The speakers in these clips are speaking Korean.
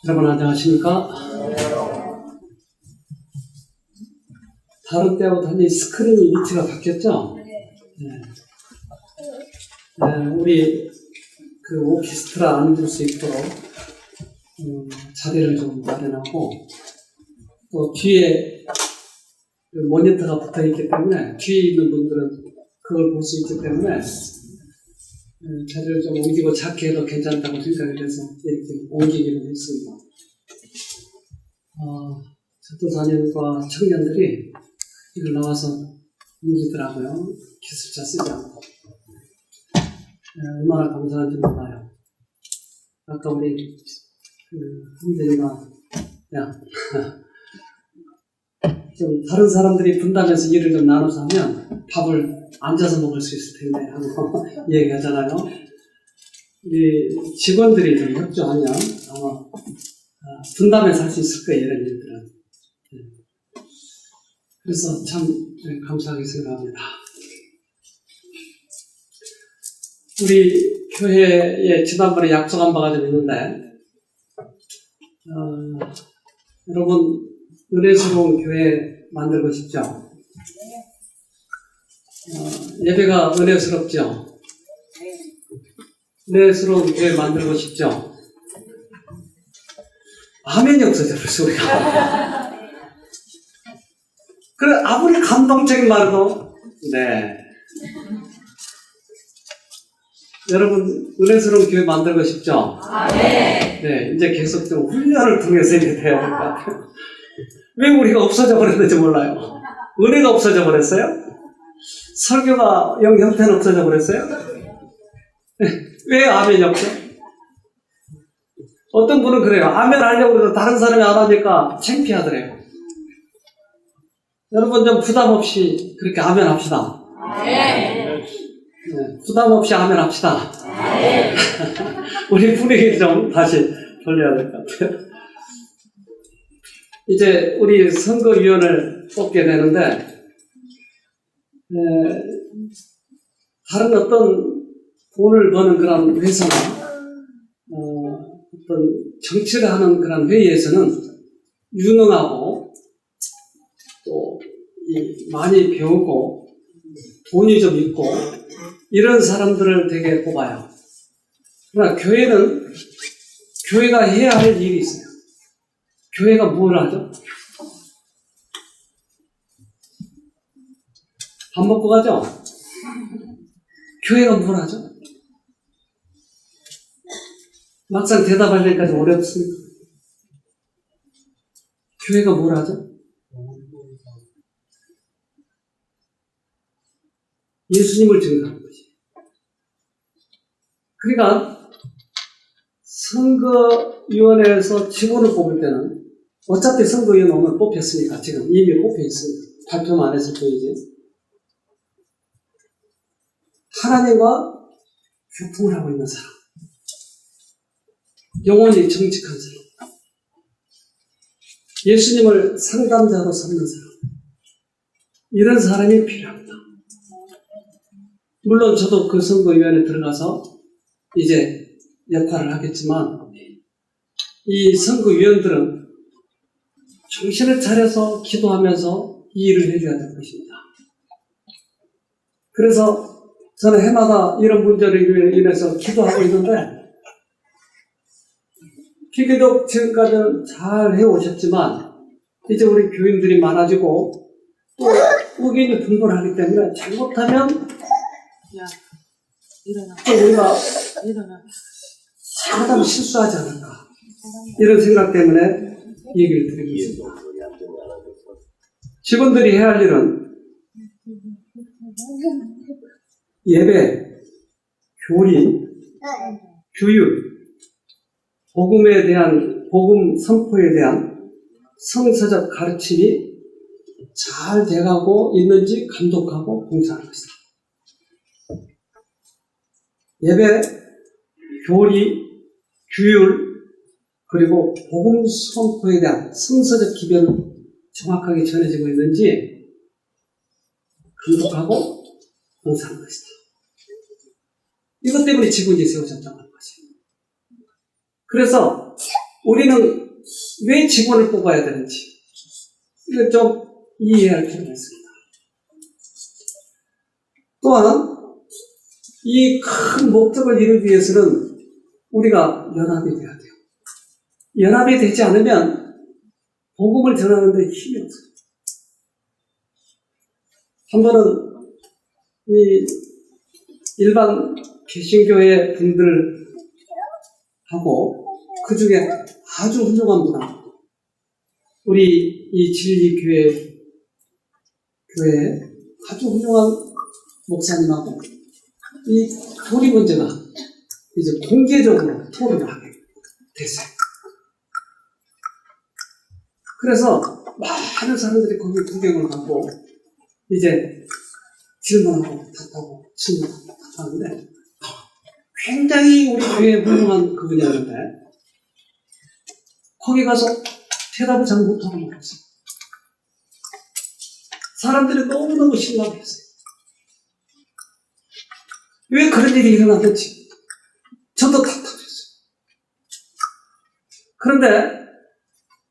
여러분 안녕하십니까? 다른 때하고 달리 스크린 위치가 바뀌었죠? 네. 우리 그 오케스트라 앉을 수 있도록 자리를 좀 마련하고 또 뒤에 그 모니터가 붙어 있기 때문에 뒤에 있는 분들은 그걸 볼 수 있기 때문에 자리를 좀 옮기고 작게 해도 괜찮다고 생각을 해서 이렇게 옮기기로 했습니다. 전도사님과 청년들이 이걸 나와서 옮기더라고요. 기술자 쓰지 않고. 얼마나 감사한지 몰라요. 아까 우리 한대리가 좀 다른 사람들이 분담해서 일을 좀 나눠서 하면 밥을 앉아서 먹을 수 있을 텐데 하고 얘기하잖아요. 우리 직원들이 좀 협조하면 아마 분담해서 할 수 있을 거예요, 이런 일들은. 그래서 참 감사하게 생각합니다. 우리 교회에 지난번에 약속한 바가 좀 있는데 여러분 은혜스러운 교회 만들고 싶죠? 예배가 은혜스럽죠? 은혜스러운 교회 만들고 싶죠? 아멘이 없어져 벌써 우리가. 그래 아무리 감동적인 말도 네. 여러분 은혜스러운 교회 만들고 싶죠? 네, 이제 계속 좀 훈련을 통해서 이렇게 돼야 될 것 같아요. 왜 우리가 없어져 버렸는지 몰라요. 은혜가 없어져 버렸어요? 설교가 형태는 없어져 버렸어요? 왜 아멘이 없죠? 어떤 분은 그래요. 아멘 하려고 해도 다른 사람이 안 하니까 창피하더래요. 여러분 좀 부담 없이 그렇게 아멘 합시다. 네, 부담 없이 아멘 합시다. 우리 분위기 좀 다시 돌려야 될 것 같아요. 이제 우리 선거위원을 뽑게 되는데 다른 어떤 돈을 버는 그런 회사나 어떤 정치를 하는 그런 회의에서는 유능하고 또 많이 배우고 돈이 좀 있고 이런 사람들을 되게 뽑아요. 그러나 교회는 교회가 해야 할 일이 있어요. 교회가 뭘 하죠? 밥 먹고 가죠? 교회가 뭘 하죠? 막상 대답하려니까 좀 어렵습니다. 교회가 뭘 하죠? 예수님을 증거하는 거지. 그러니까 선거위원회에서 직원을 뽑을 때는 어차피 선거위원 오늘 뽑혔으니까 지금 이미 뽑혀 있습니다. 발표만 했을 뿐이지. 하나님과 교통을 하고 있는 사람. 영원히 정직한 사람. 예수님을 상담자로 삼는 사람. 이런 사람이 필요합니다. 물론 저도 그 선거위원회에 들어가서 이제 역할을 하겠지만 이 선거위원들은 정신을 차려서 기도하면서 이 일을 해줘야 될 것입니다. 그래서 저는 해마다 이런 문제를 인해서 기도하고 있는데 비교적 지금까지는 잘 해오셨지만 이제 우리 교인들이 많아지고 또 의견이 분분하기 때문에 잘못하면 또 우리가 하다 실수하지 않을까 이런 생각 때문에 얘기를 드리고 있습니다. 직원들이 해야 할 일은 예배, 교리, 교육, 복음에 대한 복음 선포에 대한 성서적 가르침이 잘 돼가고 있는지 감독하고 봉사하는 것이다. 예배, 교리, 규율, 그리고 복음 선포에 대한 성서적 기변을 정확하게 전해지고 있는지 감독하고 봉사하는 것이다. 이것 때문에 직원이 세워졌다는 것이에요. 그래서 우리는 왜 직원을 뽑아야 되는지 이걸 좀 이해할 필요가 있습니다. 또한 이 큰 목적을 이루기 위해서는 우리가 연합이 돼야 돼요. 연합이 되지 않으면 복음을 전하는 데 힘이 없어요. 한 번은 이 일반 개신교회 분들하고 그 중에 아주 훌륭한 분하고 우리 이 진리교회에 아주 훌륭한 목사님하고 이 교리 문제가 이제 공개적으로 토론을 하게 됐어요. 그래서 많은 사람들이 거기 구경을 가고 이제 질문하고 답하고 질문하고 답하는데 굉장히 우리 교회에 훌륭한 그분이었는데 거기 가서 대답을 잘 못하고 말았어요. 사람들이 너무너무 실망했어요. 왜 그런 일이 일어났는지 저도 답답했어요. 그런데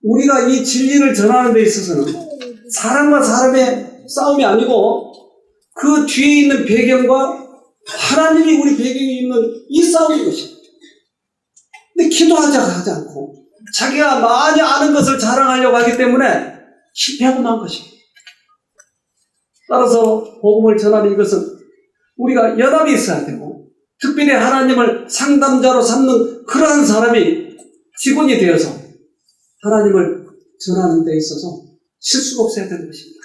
우리가 이 진리를 전하는 데 있어서는 사람과 사람의 싸움이 아니고 그 뒤에 있는 배경과 하나님이 우리 배경에 있는 이 싸움인 것입니다. 근데 기도하지 않고 자기가 많이 아는 것을 자랑하려고 하기 때문에 실패하고 만 것입니다. 따라서 복음을 전하는 이것은 우리가 연합이 있어야 되고 특별히 하나님을 상담자로 삼는 그러한 사람이 직원이 되어서 하나님을 전하는 데 있어서 실수가 없어야 되는 것입니다.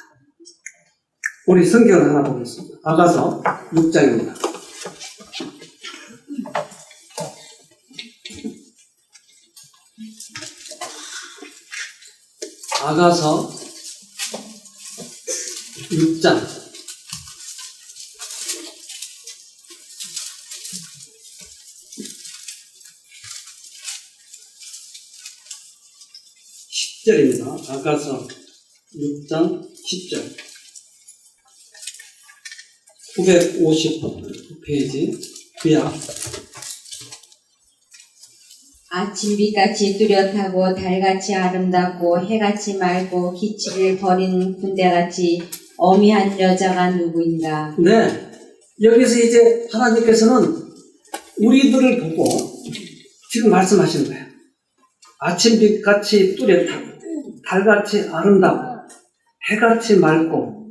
우리 성경을 하나 보겠습니다. 아가서 6장입니다. 아가서 6장 10절입니다. 아가서 6장 10절 950페이지 구약 아침빛같이 뚜렷하고 달같이 아름답고 해같이 맑고 기치를 버린 군대같이 어미한 여자가 누구인가? 네, 여기서 이제 하나님께서는 우리들을 보고 지금 말씀하시는 거예요. 아침빛같이 뚜렷하고 달같이 아름답고 해같이 맑고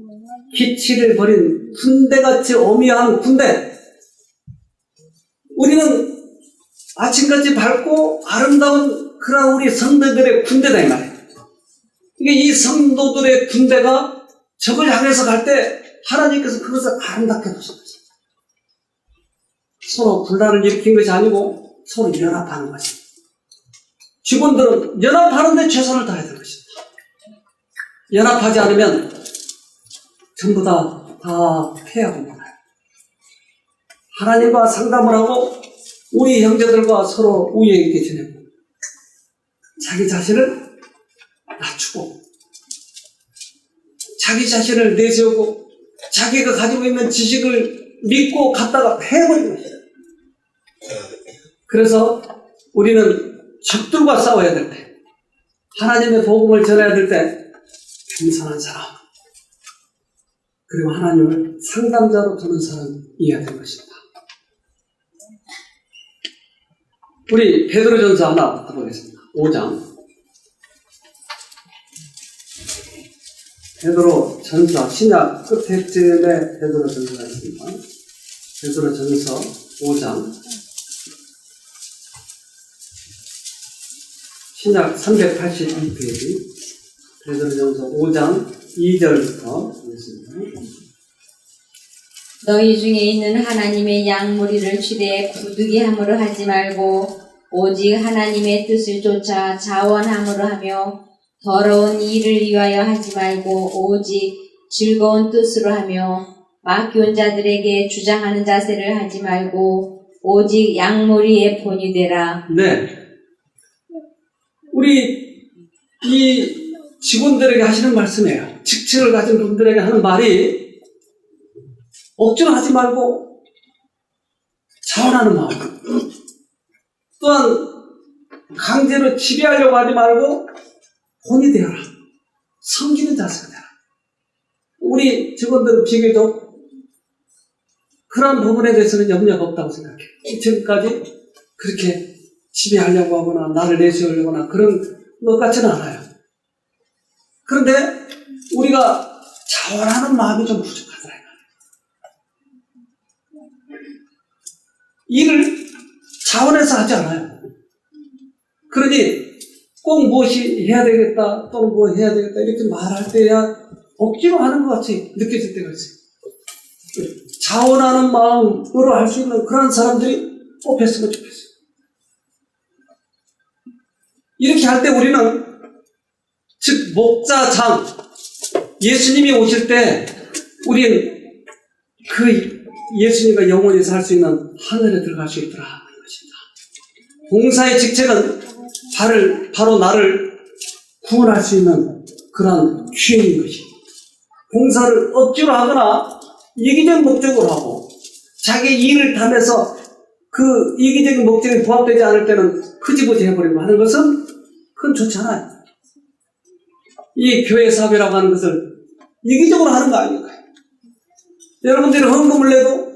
기치를 버린 군대같이 어미한 군대. 우리는 아침같이 밝고 아름다운 그런 우리 성도들의 군대다 이 말이에요. 이게 이 성도들의 군대가 적을 향해서 갈 때 하나님께서 그것을 아름답게 보신 거죠. 서로 분란을 일으킨 것이 아니고 서로 연합하는 것입니다. 직원들은 연합하는 데 최선을 다해야 될 것입니다. 연합하지 않으면 전부 다 패하고 말아요. 하나님과 상담을 하고 우리 형제들과 서로 우애 있게 지내고 자기 자신을 낮추고 자기 자신을 내세우고 자기가 가지고 있는 지식을 믿고 갖다가 패해버리는 것이에요. 그래서 우리는 적들과 싸워야 될 때, 하나님의 복음을 전해야 될 때 겸손한 사람, 그리고 하나님을 상담자로 두는 사람이어야 될 것입니다. 우리 베드로전서 하나 보겠습니다. 5장. 베드로전서 신약 끝에쯤에 베드로전서가 있습니다. 베드로전서 5장. 신약 382페이지. 베드로전서 5장 2절부터 보겠습니다. 너희 중에 있는 하나님의 양무리를 취대 부득이함으로 하지 말고 오직 하나님의 뜻을 쫓아 자원함으로 하며 더러운 일을 위하여 하지 말고 오직 즐거운 뜻으로 하며 맡겨온 자들에게 주장하는 자세를 하지 말고 오직 양무리의 본이 되라. 네. 우리 이 직원들에게 하시는 말씀이에요. 직책을 가진 분들에게 하는 말이 억지로 하지 말고 자원하는 마음. 또한 강제로 지배하려고 하지 말고 본이 되어라. 섬기는 자세가 되라. 우리 직원들은 비교적 그런 부분에 대해서는 염려가 없다고 생각해요. 지금까지 그렇게 지배하려고 하거나 나를 내세우려거나 그런 것 같지는 않아요. 그런데 우리가 자원하는 마음이 좀 부족하더라. 일을 자원해서 하지 않아요. 그러니 꼭 무엇이 해야 되겠다 또는 뭐 해야 되겠다 이렇게 말할 때야 억지로 하는 것 같이 느껴질 때가 있어요. 자원하는 마음으로 할 수 있는 그런 사람들이 뽑혔으면 좋겠어요. 이렇게 할 때 우리는 즉 목자장 예수님이 오실 때 우리는 그 예수님과 영원히 살 수 있는 하늘에 들어갈 수 있더라 하는 것입니다. 봉사의 직책은 바로 나를 구원할 수 있는 그런 기회인 것입니다. 봉사를 억지로 하거나 이기적 목적으로 하고 자기 이익을 탐해서 그 이기적인 목적에 부합되지 않을 때는 흐지부지 해버리고 하는 것은 그건 좋지 않아요. 이 교회 사업이라고 하는 것을 이기적으로 하는 거 아닙니까? 여러분들이 헌금을 내도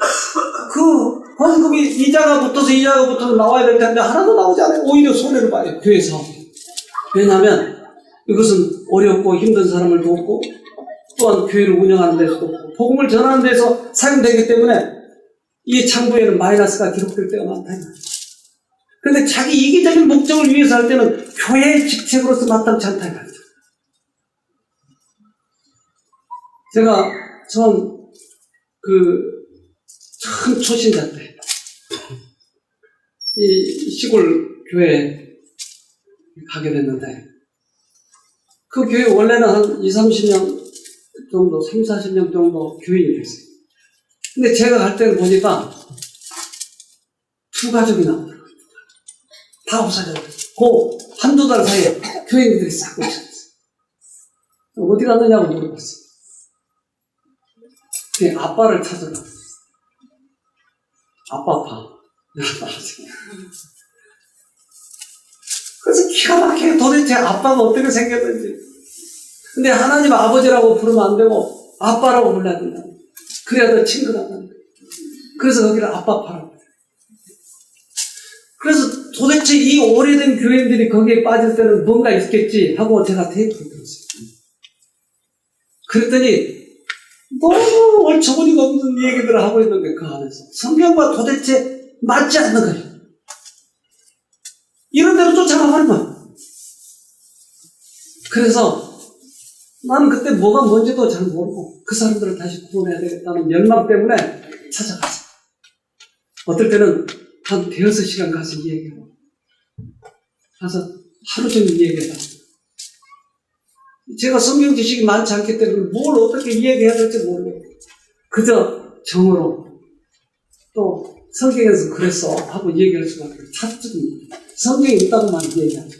그 헌금이 이자가 붙어서 나와야 될 텐데 하나도 나오지 않아요. 오히려 손해를 봐요. 교회 사업. 왜냐하면 이것은 어렵고 힘든 사람을 돕고 또한 교회를 운영하는 데서도 복음을 전하는 데서 사용되기 때문에 이 창부에는 마이너스가 기록될 때가 많다. 그런데 자기 이기적인 목적을 위해서 할 때는 교회의 직책으로서 마땅치 않다. 제가 처음 초신자 때 이 시골 교회에 가게 됐는데 그 교회 원래는 한 20, 30명 정도, 30, 40명 정도 교인이 됐어요. 근데 제가 갈 때는 보니까 두 가족이 나오더라고요. 다 없어졌어요. 그 한두 달 사이에 교인들이 싹 오셨어요. 어디 갔느냐고 물어봤어요. 그 아빠를 찾으라고. 아빠. 그래서 기가 막히게 도대체 아빠가 어떻게 생겼는지. 근데 하나님 아버지라고 부르면 안 되고 아빠라고 불러야 된다. 그래야 더 친근하다. 그래서 거기를 아빠파라고 해요. 그래서 도대체 이 오래된 교인들이 거기에 빠질 때는 뭔가 있겠지 하고 제가 테이프를 들었어요. 그랬더니 너무 얼처구니가 없는 얘기들을 하고 있는 게 그 안에서 성경과 도대체 맞지 않는 거예요. 이런 대로 쫓아가버린 거예요. 그래서 나는 그때 뭐가 뭔지도 잘 모르고 그 사람들을 다시 구원해야 되겠다는 열망 때문에 찾아갔어요. 어떨 때는 한 대여섯 시간 가서 얘기하고 가서 하루 종일 얘기해봤어요. 제가 성경 지식이 많지 않기 때문에 뭘 어떻게 이야기해야 될지 모르겠어요. 그저 정으로 또 성경에서 그랬어 하고 얘기할 수밖에 없어요. 찾습니다. 성경에 있다고만 얘기하죠.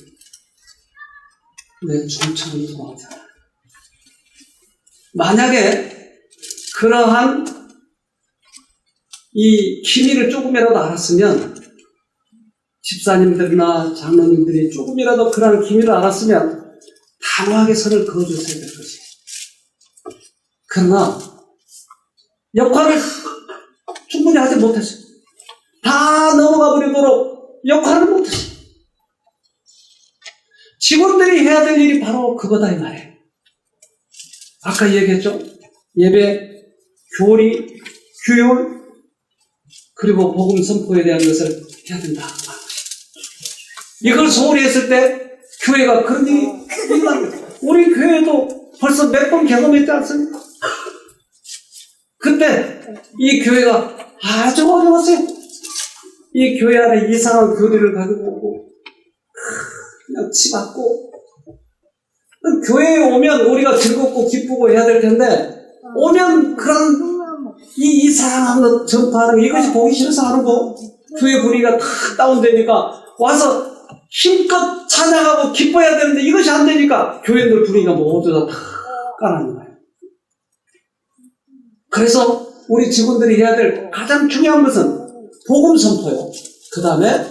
근데 중처럼 좋아하잖아. 만약에 그러한 이 기미를 조금이라도 알았으면 집사님들이나 장로님들이 조금이라도 그러한 기미를 알았으면 단호하게 선을 그어줬어야 될 것이에요. 그러나 역할을 충분히 하지 못했어요. 다 넘어가 버리도록 역할을 못했어요. 직원들이 해야 될 일이 바로 그거다 이 말이에요. 아까 얘기했죠? 예배, 교리, 규율, 그리고 복음 선포에 대한 것을 해야 된다. 이걸 소홀히 했을 때 교회가 그런 일이 일어난 거예요. 우리 교회도 벌써 몇 번 경험했지 않습니까? 그때 이 교회가 아주 어려웠어요. 이 교회 안에 이상한 교리를 가지고 오고 그냥 치받고 교회에 오면 우리가 즐겁고 기쁘고 해야 될 텐데 오면 그런 이 이상한 것 전파하는 이것이 보기 싫어서 하는 거 교회 분위기가 탁 다운되니까 와서 힘껏 찬양하고 기뻐해야 되는데 이것이 안 되니까 교회들 분위기가 모두 다 까라는 거예요. 그래서 우리 직원들이 해야 될 가장 중요한 것은 복음 선포요. 그 다음에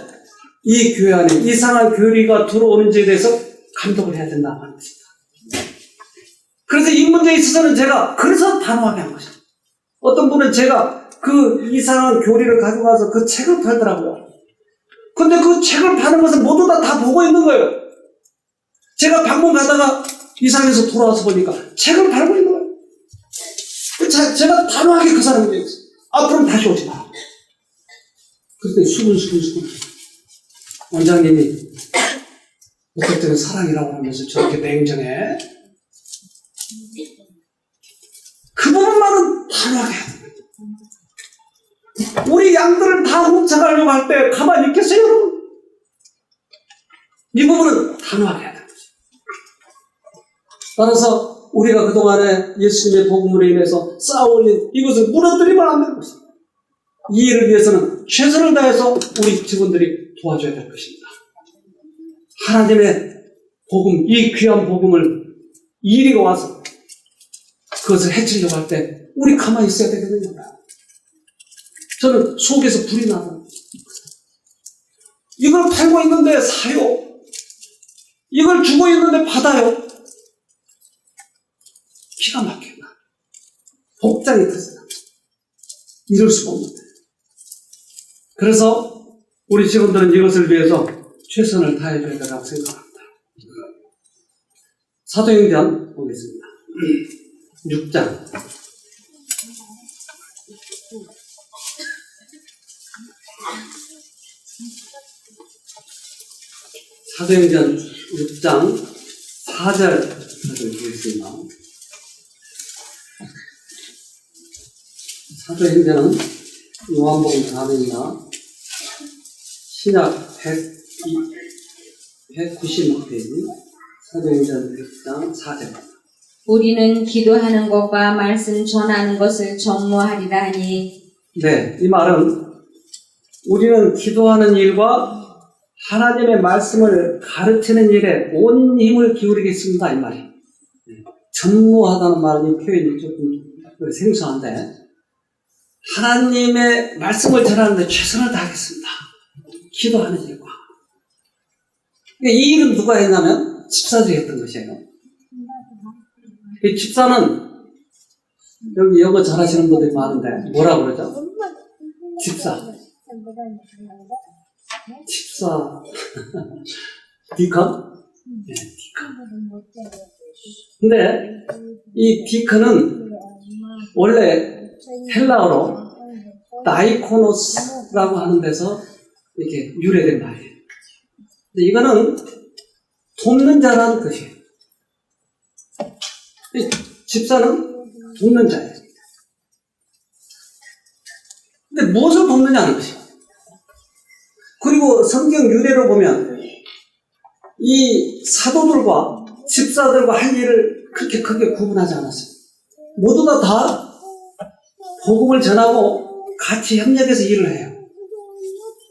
이 교회 안에 이상한 교리가 들어오는지에 대해서 감독을 해야 된다고 하는 것입니다. 그래서 이 문제에 있어서는 제가 그래서 단호하게 한 것입니다. 어떤 분은 제가 그 이상한 교리를 가지고 와서 그 책을 팔더라고요. 근데 그 책을 파는 것은 모두 다 보고 있는 거예요. 제가 방문 가다가 이상해서 돌아와서 보니까 책을 팔고 있는 거예요. 제가 단호하게 그 사람에게 얘기했어요. 앞으로는 다시 오지 마. 그때 수근수근 원장님이 목격되는 사랑이라고 하면서 저렇게 냉정해. 그 부분만은 단호하게 해야 됩니다. 우리 양들을 다 훔쳐가려고 할 때 가만히 있겠어요, 여러분? 이 부분은 단호하게 해야 됩니다. 따라서 우리가 그동안에 예수님의 복음으로 인해서 쌓아올린 이것을 무너뜨리면 안 되는 것입니다. 이 일을 위해서는 최선을 다해서 우리 직원들이 도와줘야 될 것입니다. 하나님의 복음, 이 귀한 복음을 이리가 와서 그것을 해치려고 할 때 우리 가만히 있어야 되거든요. 저는 속에서 불이 나요. 이걸 팔고 있는데 사요. 이걸 주고 있는데 받아요. 기가 막혀요. 복장이 터져요. 이럴 수가 없는데. 그래서 우리 직원들은 이것을 위해서 최선을 다해줘야 된다고 생각합니다. 사도행전 보겠습니다. 6장. 사도행전 6장 4절 보겠습니다. 사도행전은 요한복음 4면이나 신약 196페이지 사도행전 6장 4절. 우리는 기도하는 것과 말씀 전하는 것을 전무하리라 하니. 네, 이 말은 우리는 기도하는 일과 하나님의 말씀을 가르치는 일에 온 힘을 기울이겠습니다. 이 말이. 전무하다는 말은 이 표현이 조금 생소한데 하나님의 말씀을 전하는데 최선을 다하겠습니다. 기도하는 일과. 이 일은 누가 했냐면 집사들이 했던 것이에요. 이 집사는 여기 영어 잘하시는 분들이 많은데 뭐라 그러죠? 집사. 집사. 디컨? 네, 디컨. 근데 이 디컨은 원래 헬라어로 다이코노스라고 하는 데서 이렇게 유래된 말이에요. 근데 이거는 돕는 자라는 뜻이에요. 집사는 돕는 자예요. 근데 무엇을 돕느냐는 것이에요. 그리고 성경 유래로 보면 이 사도들과 집사들과 할 일을 그렇게 크게 구분하지 않았어요. 모두 다 복음을 전하고 같이 협력해서 일을 해요.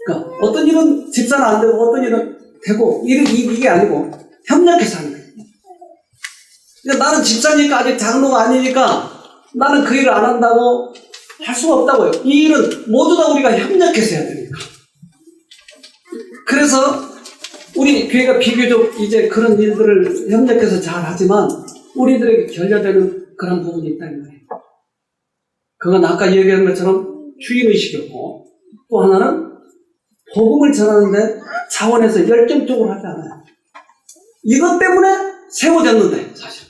그러니까 어떤 일은 집사는 안 되고 어떤 일은 되고 이게 아니고 협력해서 하는 거예요. 그러니까 나는 집사니까 아직 장로가 아니니까 나는 그 일을 안 한다고 할 수가 없다고요. 이 일은 모두 다 우리가 협력해서 해야 되니까. 그래서 우리 교회가 비교적 이제 그런 일들을 협력해서 잘 하지만 우리들에게 결여되는 그런 부분이 있다는 거예요. 그건 아까 얘기한 것처럼 주인의식이었고 또 하나는 복음을 전하는데 자원에서 열정적으로 하지 않아요. 이것 때문에 세워졌는데 사실.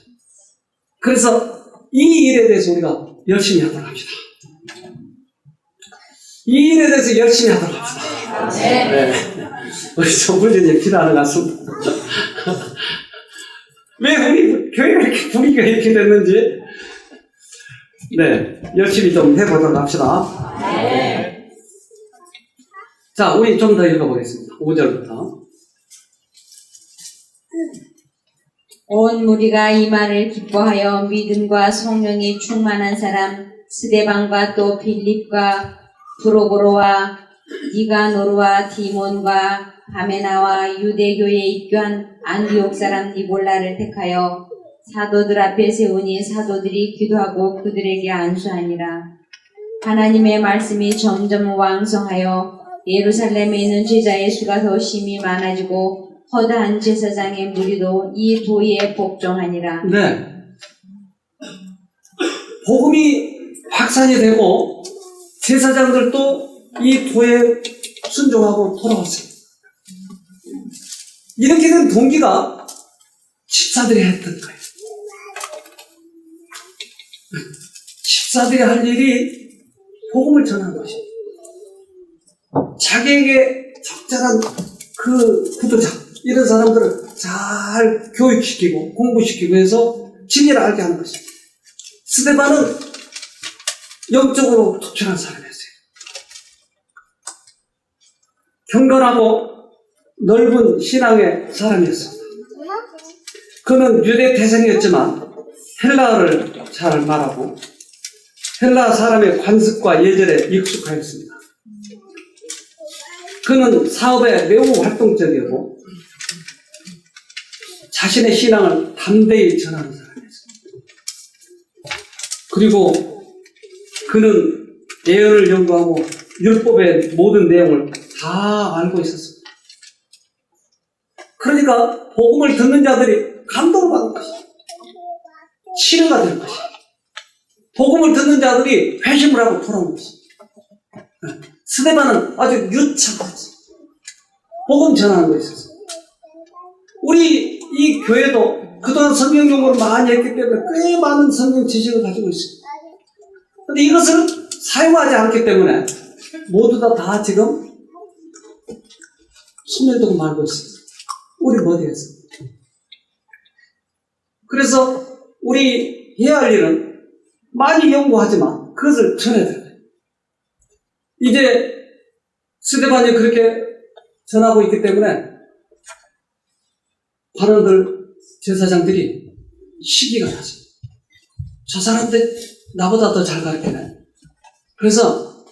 그래서 이 일에 대해서 우리가 열심히 하도록 합시다. 이 일에 대해서 열심히 하도록 합시다. 네. 우리 정부진이 필요하는 것 같습니다. 왜 우리 교회가 이렇게 분위기가 이렇게 됐는지 네, 열심히 좀 해보도록 합시다. 네. 자, 우리 좀 더 읽어보겠습니다. 5절부터. 온 무리가 이 말을 기뻐하여 믿음과 성령이 충만한 사람 스데반과 또 빌립과 브로고로와 니가노르와 디몬과 바메나와 유대교에 입교한 안디옥 사람 니볼라를 택하여 사도들 앞에 세우니 사도들이 기도하고 그들에게 안수하니라. 하나님의 말씀이 점점 왕성하여 예루살렘에 있는 제자의 수가 더 심히 많아지고 허다한 제사장의 무리도 이 도에 복종하니라. 네. 복음이 확산이 되고 제사장들도 이 도에 순종하고 돌아왔어요. 이렇게 된 동기가 집사들이 했던 거예요. 집사들이 할 일이 복음을 전하는 것입니다. 자기에게 적절한 그 구도자, 이런 사람들을 잘 교육시키고 공부시키고 해서 진리를 알게 하는 것입니다. 스데반은 영적으로 투철한 사람이었어요. 경건하고 넓은 신앙의 사람이었습니다. 그는 유대 태생이었지만 헬라어를 잘 말하고 헬라 사람의 관습과 예절에 익숙하였습니다. 그는 사업에 매우 활동적이었고 자신의 신앙을 담대히 전하는 사람이었습니다. 그리고 그는 예언을 연구하고 율법의 모든 내용을 다 알고 있었습니다. 그러니까 복음을 듣는 자들이 감동을 받는 것입니다. 치료가 되는 것입니다. 복음을 듣는 자들이 회심을 하고 돌아오는 것입니다. 스데반은 아주 유창했습니다. 복음 전하는 것에 있어서. 우리 이 교회도 그동안 성경 연구를 많이 했기 때문에 꽤 많은 성경 지식을 가지고 있습니다. 그런데 이것을 사용하지 않기 때문에 모두 다 지금 소멸되고 말고 있습니다. 우리 머리에서. 그래서 우리 해야 할 일은 많이 연구하지만 그것을 전해야 돼요. 이제 스데반이 그렇게 전하고 있기 때문에 관원들, 제사장들이 시기가 나죠. 저 사람들 나보다 더 잘 가르치네. 그래서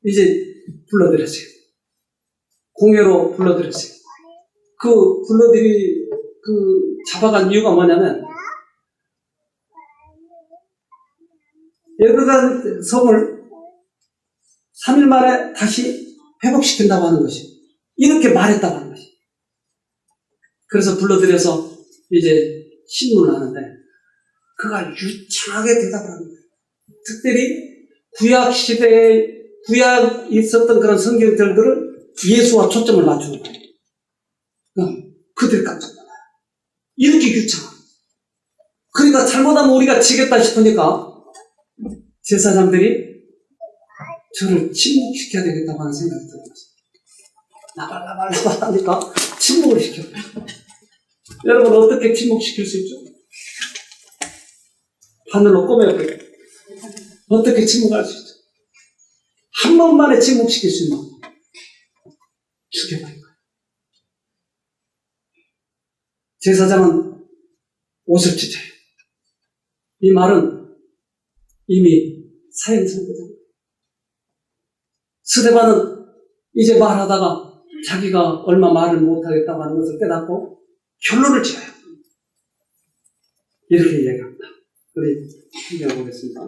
이제 불러드렸어요. 공회로 불러드렸어요. 잡아간 이유가 뭐냐면 예루살렘 성을 3일 만에 다시 회복시킨다고 하는 것이, 이렇게 말했다고 하는 것이. 그래서 불러들여서 이제 신문을 하는데 그가 유창하게 대답을 합니다. 특별히 구약 시대에 있었던 그런 성경들을 예수와 초점을 맞추는 거예요. 그들이 깜짝 놀라요. 이렇게 유창합니다. 그러니까 잘못하면 우리가 지겠다 싶으니까 제사장들이 저를 침묵시켜야 되겠다고 하는 생각이 드는 거죠. 나발나발 하니까 침묵을 시켜요. 여러분 어떻게 침묵시킬 수 있죠? 바늘로 꼬매버려요. 어떻게 침묵할 수 있죠? 한 번만에 침묵시킬 수 있는 죽여버린 거예요. 제사장은 옷을 찢어요. 이 말은 이미 사형 선고잖아요. 스데반은 이제 말하다가 자기가 얼마 말을 못하겠다고 하는 것을 깨닫고 결론을 지어요. 이렇게 이야기합니다. 우리 읽어보겠습니다.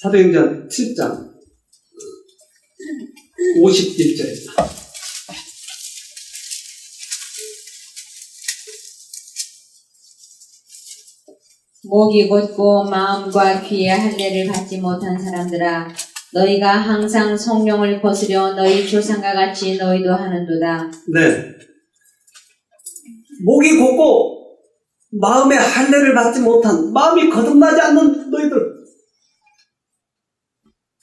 사도행전 7장 51절입니다. 목이 곧고 마음과 귀에 할례를 받지 못한 사람들아, 너희가 항상 성령을 거스려 너희 조상과 같이 너희도 하는도다. 네. 목이 곧고 마음의 할례를 받지 못한, 마음이 거듭나지 않는 너희들,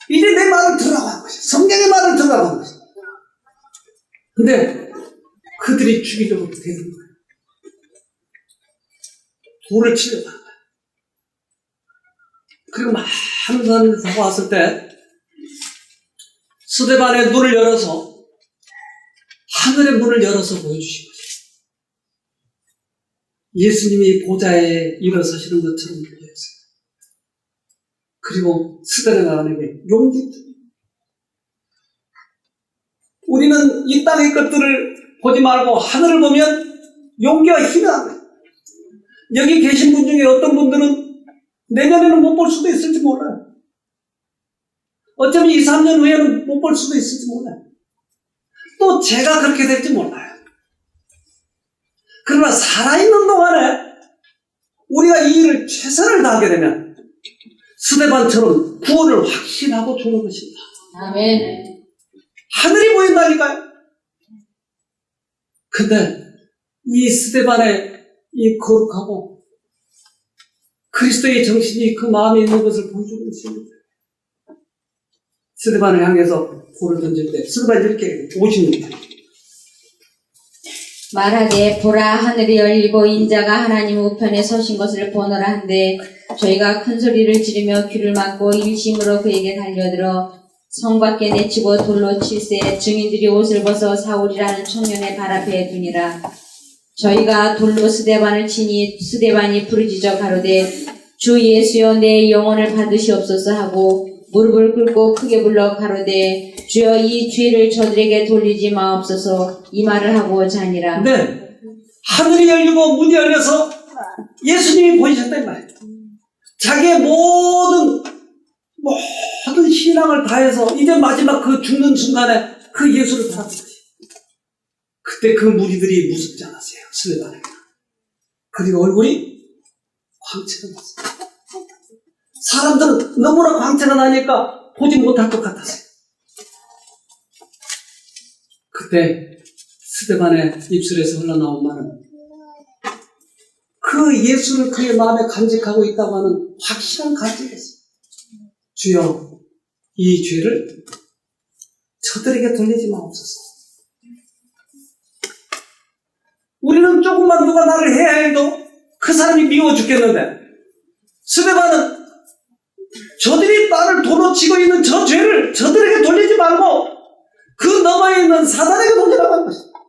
이제 내 말을 들으라고 하는 것이야. 성경의 말을 들으라고 하는 것이야. 근데 그들이 주기적으로 되는 거예요. 돌을 치려고 하는 거예요. 그리고 많은 사람들이 다 왔을 때 스데반의 눈을 열어서, 하늘의 문을 열어서 보여주신 거죠. 예수님이 보좌에 일어서시는 것처럼 보였어요. 그리고 스데반에게 용기. 우리는 이 땅의 것들을 보지 말고 하늘을 보면 용기와 힘이 납니다. 여기 계신 분 중에 어떤 분들은 내년에는 못 볼 수도 있을지 몰라요. 어쩌면 2, 3년 후에는 못 볼 수도 있을지 몰라요. 또 제가 그렇게 될지 몰라요. 그러나 살아있는 동안에 우리가 이 일을 최선을 다하게 되면 스데반처럼 구원을 확신하고 주는 것입니다. 아멘. 하늘이 보인다니까요. 근데 이 스데반의 이 거룩하고 그리스도의 정신이 그 마음에 있는 것을 보여주는 것입니다. 스데반을 향해서 돌을 던질 때 스데반이 이렇게 56절 말하되 보라 하늘이 열리고 인자가 하나님 우편에 서신 것을 보노라 한데 저희가 큰 소리를 지르며 귀를 막고 일심으로 그에게 달려들어 성 밖에 내치고 돌로 칠세 증인들이 옷을 벗어 사울이라는 청년의 발 앞에 두니라. 저희가 돌로 스데반을 치니 스데반이 부르짖어 가로되 주 예수여 내 영혼을 받으시옵소서 하고 무릎을 꿇고 크게 불러 가로되 주여 이 죄를 저들에게 돌리지 마옵소서 이 말을 하고 자니라. 네, 하늘이 열리고 문이 열려서 예수님이 보이셨단 말이에요. 자기의 모든 신앙을 다해서 이제 마지막 그 죽는 순간에 그 예수를 바라본 거예요. 그때 그 무리들이 무섭지 않았어요. 스데반에게. 그리고 얼굴이 광채가 났어요. 사람들은 너무나 광채가 나니까 보지 못할 것 같았어요. 그때 스데반의 입술에서 흘러나온 말은 그 예수를 그의 마음에 간직하고 있다고 하는 확실한 간직이었어요. 주여 이 죄를 저들에게 돌리지 마옵소서. 우리는 조금만 누가 나를 해야 해도 그 사람이 미워 죽겠는데 스데반은 저들이 나를 도로 치고 있는 저 죄를 저들에게 돌리지 말고 그 너머에 있는 사단에게 돌리라고 한 것입니다.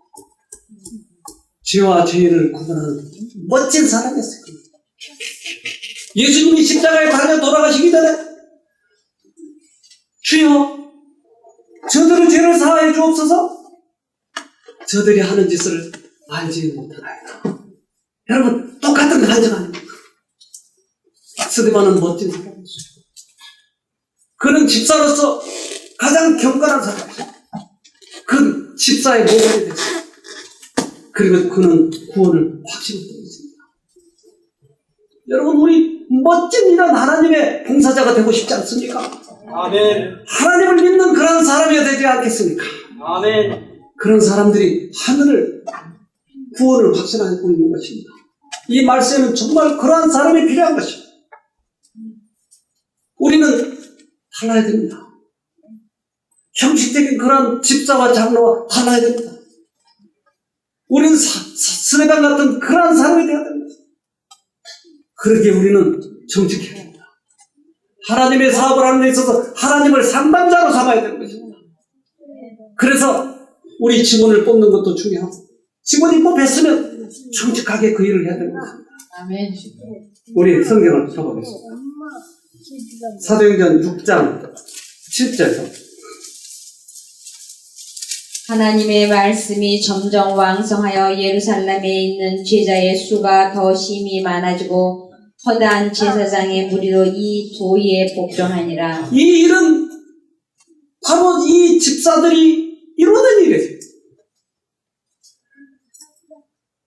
죄와 죄를 구분하는 멋진 사람이었어요. 예수님이 십자가에 달려 돌아가시기 전에 주여 저들의 죄를 사하여 주옵소서. 저들이 하는 짓을 알지 못하나이다. 여러분 똑같은 간증 아닙니까? 스데반은 멋진 사람이었어요. 그는 집사로서 가장 경건한 사람이었어요. 그 집사의 모델이 됐어요. 그리고 그는 구원을 확신했던 것입니다. 여러분 우리 멋진 이런 하나님의 봉사자가 되고 싶지 않습니까? 아멘. 하나님을 믿는 그런 사람이 되지 않겠습니까? 아멘. 그런 사람들이 하늘을 구원을 확신하고 있는 것입니다. 이 말씀은 정말 그러한 사람이 필요한 것입니다. 우리는 달라야 됩니다. 형식적인 그런 집사와 장로와 달라야 됩니다. 우리는 스데반 같은 그러한 사람이 되어야 됩니다. 그러기에 우리는 정직해야 됩니다. 하나님의 사업을 하는 데 있어서 하나님을 상담자로 삼아야 되는 것입니다. 그래서 우리 직원을 뽑는 것도 중요하고 직원이 뽑혔으면 정직하게 그 일을 해야 됩니다. 아멘. 우리 성경을 펴보겠습니다. 사도행전 6장 7절. 하나님의 말씀이 점점 왕성하여 예루살렘에 있는 제자의 수가 더 심히 많아지고 허다한 제사장의 무리로 이 도의에 복종하니라. 이 일은 바로 이 집사들이 이루는 일이에요.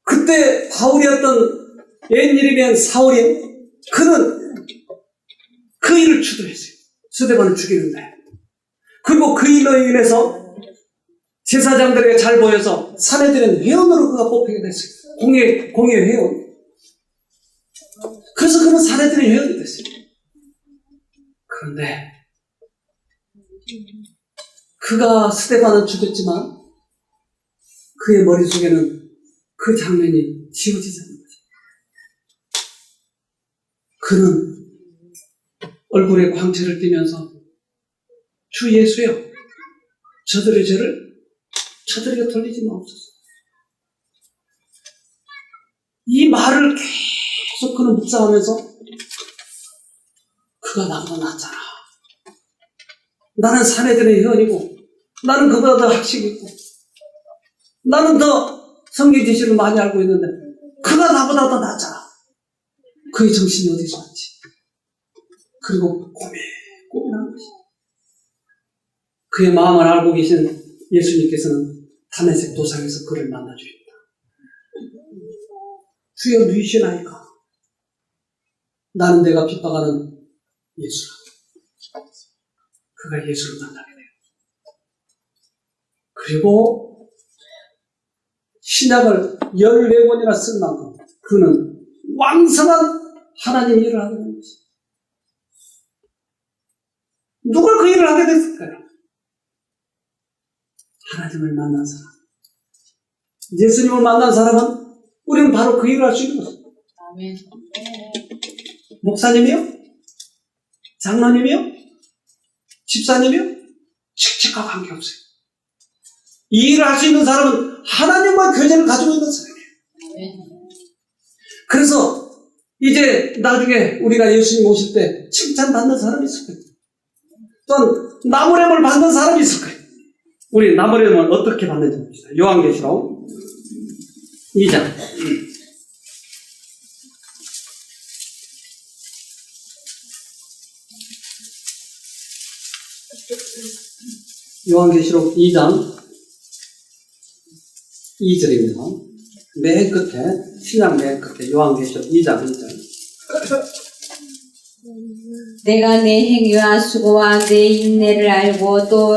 그때 바울이었던 옛 이름인 사울이 그는 그 일을 주도했어요. 스데반을 죽이는데. 그리고 그 일로 인해서 제사장들에게 잘 보여서 사내들은 회원으로 그가 뽑히게 됐어요. 공예 회원. 그래서 그는 사내들의 회원이 됐어요. 그런데 그가 스데반은 죽였지만 그의 머릿속에는 그 장면이 지워지지 않는 거죠. 그는 얼굴에 광채를 띠면서 주 예수여 저들의 죄를 저들에게 돌리지 마옵소서. 이 말을 계속 그는 묵상하면서 그가 나보다 낫잖아. 나는 사내들의 회원이고 나는 그보다 더 학식이 있고 나는 더 성경 지식을 많이 알고 있는데 그가 나보다 더 낫잖아. 그의 정신이 어디서 왔지? 그리고 고민한 것이 그의 마음을 알고 계신 예수님께서는 다메섹 도상에서 그를 만나주십니다. 주여 누이시나이까? 나는 내가 핍박하는 예수라. 그가 예수를 만나게 돼요. 그리고 신약을 14번이나 쓴 만큼 그는 왕성한 하나님 일을 하게 된 것입니다. 누가 그 일을 하게 됐을까요? 하나님을 만난 사람. 예수님을 만난 사람은 우리는 바로 그 일을 할 수 있는 것입니다. 아멘. 목사님이요? 장로님이요? 집사님이요? 직책과 관계없어요. 이 일을 할 수 있는 사람은 하나님과 교제를 가지고 있는 사람이에요. 그래서 이제 나중에 우리가 예수님 오실 때 칭찬받는 사람이 있을 거예요. 또는 나무렘을 받는 사람이 있을 거예요. 우리 나무렘을 어떻게 받는지 봅시다. 요한계시록 2장. 요한계시록 2장 2절입니다. 맨 끝에, 신약 맨 끝에 요한계시록 2장 2절. 내가 내 행위와 수고와 내 인내를 알고 또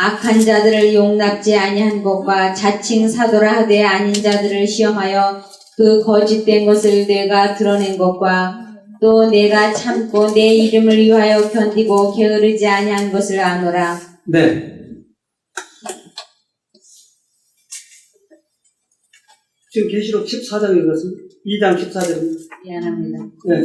악한 자들을 용납지 아니한 것과 자칭 사도라 하되 아닌 자들을 시험하여 그 거짓된 것을 내가 드러낸 것과 또 내가 참고 내 이름을 위하여 견디고 게으르지 아니한 것을 아노라. 네. 지금 계시록 14장 읽었습니다. 2장 14절입니다. 미안합니다. 네.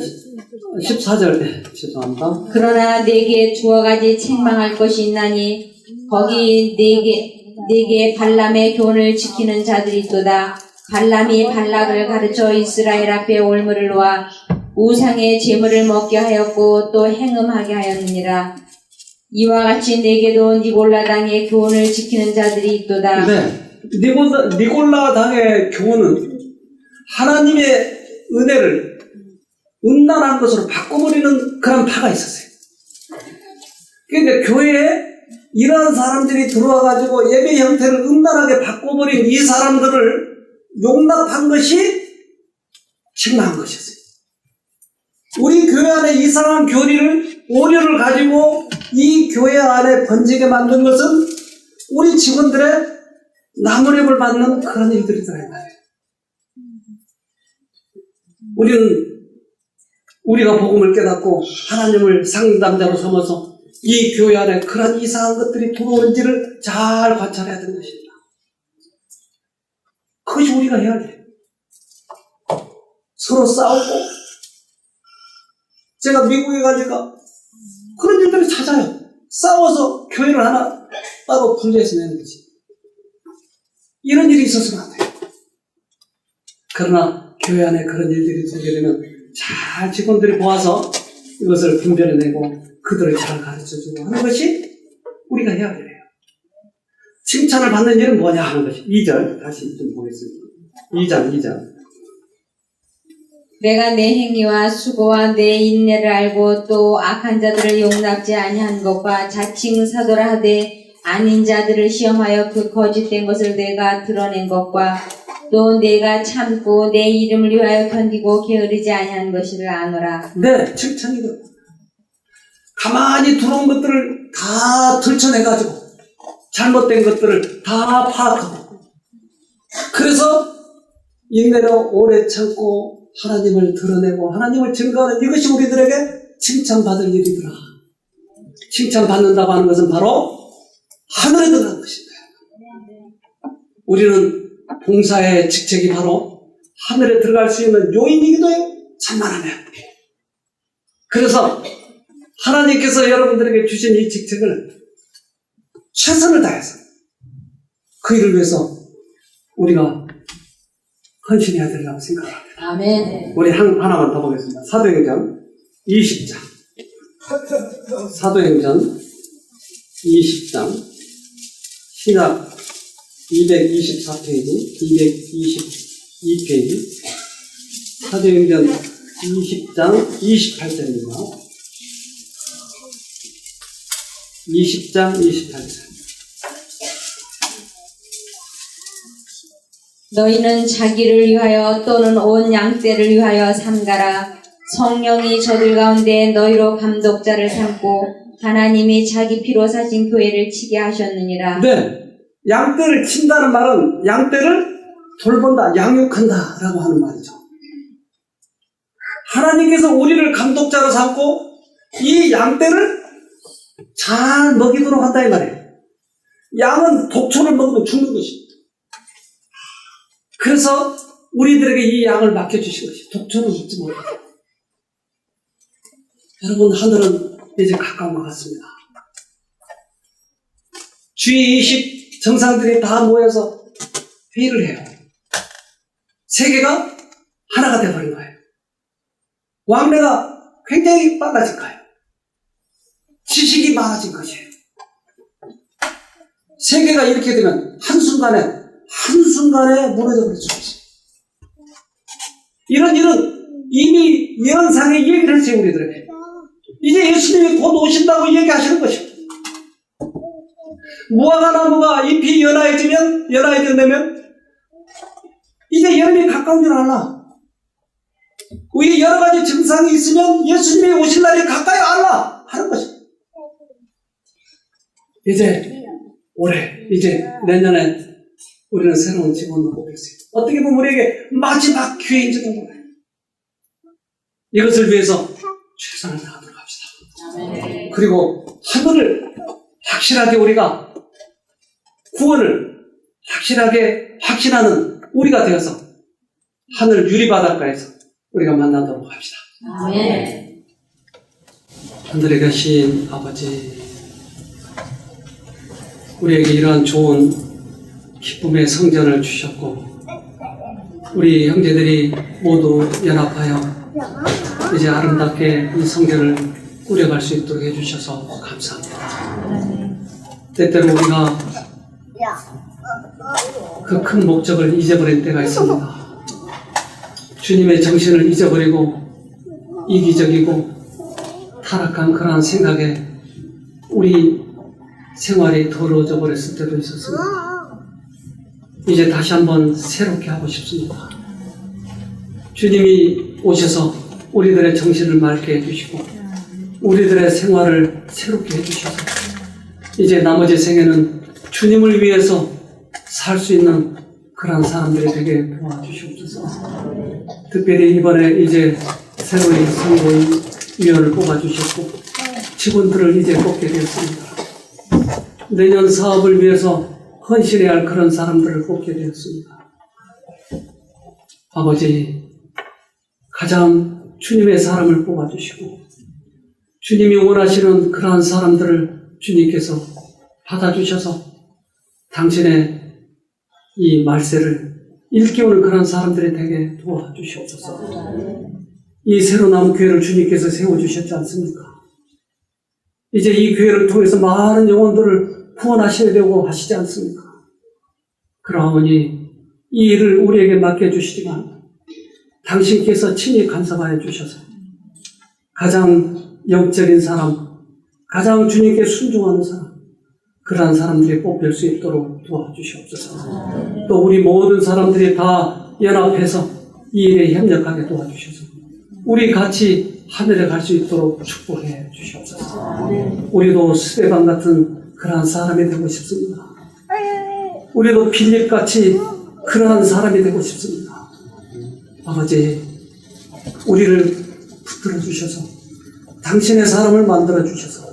14절, 네. 죄송합니다. 그러나 내게 두어 가지 책망할 것이 있나니 거기 내게 발람의 교훈을 지키는 자들이 있도다. 발람이 발락을 가르쳐 이스라엘 앞에 올무를 놓아 우상의 제물을 먹게 하였고 또 행음하게 하였느니라. 이와 같이 내게도 니골라 당의 교훈을 지키는 자들이 있도다. 네. 니골라 당의 교훈은 하나님의 은혜를 음란한 것으로 바꿔버리는 그런 파가 있었어요. 그러니까 교회에 이러한 사람들이 들어와가지고 예배 형태를 음란하게 바꿔버린 이 사람들을 용납한 것이 책망한 것이었어요. 우리 교회 안에 이상한 교리를, 오류를 가지고 이 교회 안에 번지게 만든 것은 우리 직원들의 나무랩을 받는 그런 일들이더라 이 말이에요. 우리가 복음을 깨닫고 하나님을 상담자로 삼아서 이 교회 안에 그런 이상한 것들이 들어오는지를 잘 관찰해야 되는 것입니다. 그것이 우리가 해야 돼요. 서로 싸우고, 제가 미국에 가니까 그런 일들이 찾아요. 싸워서 교회를 하나 따로 분리해서 내는 거지. 이런 일이 있었으면 안 돼요. 그러나 교회 안에 그런 일들이 들게 되면 잘 직원들이 보아서 이것을 분별해내고 그들을 잘 가르쳐주고 하는 것이 우리가 해야 돼요. 칭찬을 받는 일은 뭐냐 하는 것이 2절 다시 좀 보겠습니다. 2장 내가 내 행위와 수고와 내 인내를 알고 또 악한 자들을 용납지 아니한 것과 자칭 사도라 하되 아닌 자들을 시험하여 그 거짓된 것을 내가 드러낸 것과 또 내가 참고 내 이름을 위하여 견디고 게으르지 아니한 것을 아노라. 네, 칭찬이거든요. 가만히 들어온 것들을 다 들춰내가지고 잘못된 것들을 다 파악하고 그래서 인내로 오래 참고 하나님을 드러내고 하나님을 증거하는 이것이 우리들에게 칭찬받을 일이더라. 칭찬받는다고 하는 것은 바로 하늘에 들어가는 것입니다. 우리는 봉사의 직책이 바로 하늘에 들어갈 수 있는 요인이기도 해요. 찬만하면. 그래서 하나님께서 여러분들에게 주신 이 직책을 최선을 다해서 그 일을 위해서 우리가 헌신해야 된다고 생각합니다. 아멘. 우리 하나만 더 보겠습니다. 사도행전 20장. 사도행전 20장. 신약 224페이지, 222페이지. 사도행전 20장 28절입니다. 20장 28절. 너희는 자기를 위하여 또는 온 양떼를 위하여 삼가라. 성령이 저들 가운데 너희로 감독자를 삼고 하나님이 자기 피로 사신 교회를 치게 하셨느니라. 네, 양떼를 친다는 말은 양떼를 돌본다, 양육한다 라고 하는 말이죠. 하나님께서 우리를 감독자로 삼고 이 양떼를 잘 먹이도록 한다 이 말이에요. 양은 독초를 먹으면 죽는 것입니다. 그래서 우리들에게 이 양을 맡겨주신 것이 독초를 먹지 못하게. 여러분, 하늘은 이제 가까운 것 같습니다. G20 정상들이 다 모여서 회의를 해요. 세계가 하나가 되어버린 거예요. 왕래가 굉장히 빨라질 거예요. 지식이 많아진 것이에요. 세계가 이렇게 되면 한순간에 무너져 버릴 수 있어요. 이런 일은 이미 예언상에 얘기를 했어요, 우리들에게. 이제 예수님이 곧 오신다고 얘기하시는 것입니다. 무화과 나무가 잎이 연하해지면 이제 여름이 가까운 줄 알라. 우리 여러 가지 증상이 있으면 예수님이 오실 날이 가까이 알라 하는 것입니다. 이제 내년에 우리는 새로운 직원을 보겠어요. 어떻게 보면 우리에게 마지막 기회인지도 몰라요. 이것을 위해서 최선을 다하도록 합시다. 그리고 하늘을 확실하게 우리가 구원을 확실하게 확신하는 우리가 되어서 하늘 유리바닷가에서 우리가 만나도록 합시다. 아멘. 하늘에 계신 아버지, 우리에게 이러한 좋은 기쁨의 성전을 주셨고 우리 형제들이 모두 연합하여 이제 아름답게 이 성전을 꾸려갈 수 있도록 해주셔서 감사합니다. 때때로 우리가 그 큰 목적을 잊어버린 때가 있습니다. 주님의 정신을 잊어버리고 이기적이고 타락한 그러한 생각에 우리 생활이 더러워져 버렸을 때도 있었습니다. 이제 다시 한번 새롭게 하고 싶습니다. 주님이 오셔서 우리들의 정신을 맑게 해주시고 우리들의 생활을 새롭게 해주셔서 이제 나머지 생애는 주님을 위해서 살 수 있는 그런 사람들이 되게 도와주시옵소서. 특별히 이번에 이제 새로이 선거위원을 뽑아주셨고 직원들을 이제 뽑게 되었습니다. 내년 사업을 위해서 헌신해야 할 그런 사람들을 뽑게 되었습니다. 아버지, 가장 주님의 사람을 뽑아주시고 주님이 원하시는 그러한 사람들을 주님께서 받아주셔서 당신의 이 말세를 일깨우는 그런 사람들이 되게 도와주시옵소서. 이 새로 남은 교회를 주님께서 세워주셨지 않습니까? 이제 이 교회를 통해서 많은 영혼들을 구원하셔야 되고 하시지 않습니까? 그러하오니 이 일을 우리에게 맡겨주시지만 당신께서 친히 간섭하여 주셔서 가장 영적인 사람, 가장 주님께 순종하는 사람, 그러한 사람들이 뽑힐 수 있도록 도와주시옵소서. 또 우리 모든 사람들이 다 연합해서 이 일에 협력하게 도와주셔서 우리 같이 하늘에 갈 수 있도록 축복해 주시옵소서. 우리도 스데반 같은 그러한 사람이 되고 싶습니다. 우리도 빌립같이 그러한 사람이 되고 싶습니다. 아버지, 우리를 붙들어 주셔서 당신의 사람을 만들어 주셔서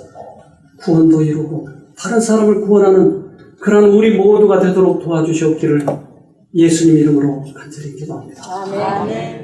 구원도 이루고 다른 사람을 구원하는 그런 우리 모두가 되도록 도와주시옵기를 예수님 이름으로 간절히 기도합니다. 아멘.